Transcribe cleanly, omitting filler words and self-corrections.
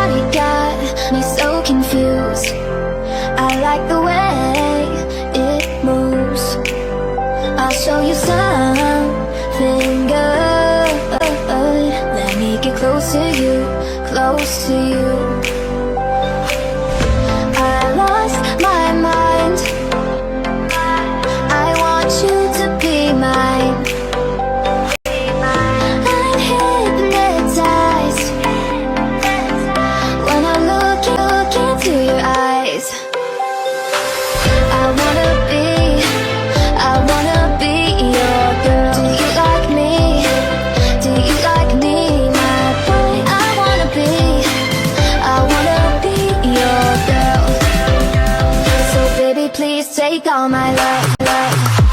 body got me so confused. I like the way it moves. I'll show you something good. Let me get close to you, close to you. I lost my mind. I want you to be mine. I'm hypnotized when I look into your eyes. I wanna be your girl. Do you like me? Do you like me, my boy? I wanna be your girl. So baby, please take all my love.